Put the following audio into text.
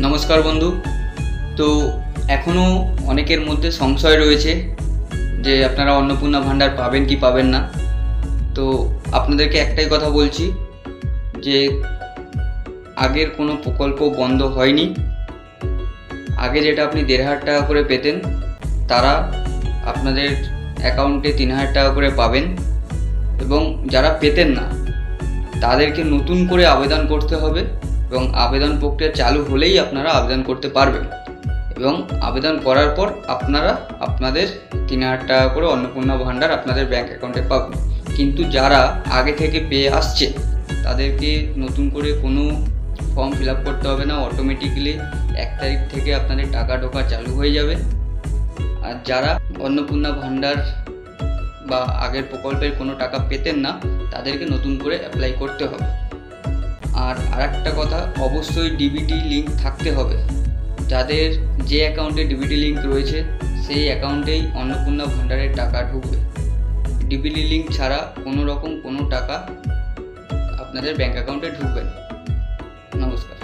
নমস্কার বন্ধু। তো এখনও অনেকের মধ্যে সংশয় রয়েছে যে আপনারা অন্নপূর্ণা ভাণ্ডার পাবেন কি পাবেন না। তো আপনাদেরকে একটাই কথা বলছি যে আগের কোনো প্রকল্প বন্ধ হয়নি। আগে যেটা আপনি ১,৫০০ টাকা করে পেতেন, তারা আপনাদের অ্যাকাউন্টে ৩,০০০ টাকা করে পাবেন। এবং যারা পেতেন না তাদেরকে নতুন করে আবেদন করতে হবে, এবং আবেদন প্রক্রিয়া চালু হলেই আপনারা আবেদন করতে পারবেন। এবং আবেদন করার পর আপনারা আপনাদের ৩,০০০ টাকা করে অন্নপূর্ণা ভাণ্ডার আপনাদের ব্যাঙ্ক অ্যাকাউন্টে পাবেন। কিন্তু যারা আগে থেকে পেয়ে আসছে তাদেরকে নতুন করে কোনো ফর্ম ফিল আপ করতে হবে না। অটোমেটিক্যালি ১ তারিখ থেকে আপনাদের টাকা ঢোকা চালু হয়ে যাবে। আর যারা অন্নপূর্ণা ভাণ্ডার বা আগের প্রকল্পের কোনো টাকা পেতেন না তাদেরকে নতুন করে অ্যাপ্লাই করতে হবে। আর আরেকটা কথা, অবশ্যই ডিবিটি লিঙ্ক থাকতে হবে। যাদের যে অ্যাকাউন্টে ডিবিটি লিঙ্ক রয়েছে সেই অ্যাকাউন্টেই অন্নপূর্ণা ভাণ্ডারের টাকা ঢুকবে। ডিবিটি লিঙ্ক ছাড়া কোনো রকম কোনো টাকা আপনাদের ব্যাঙ্ক অ্যাকাউন্টে ঢুকবে না। নমস্কার।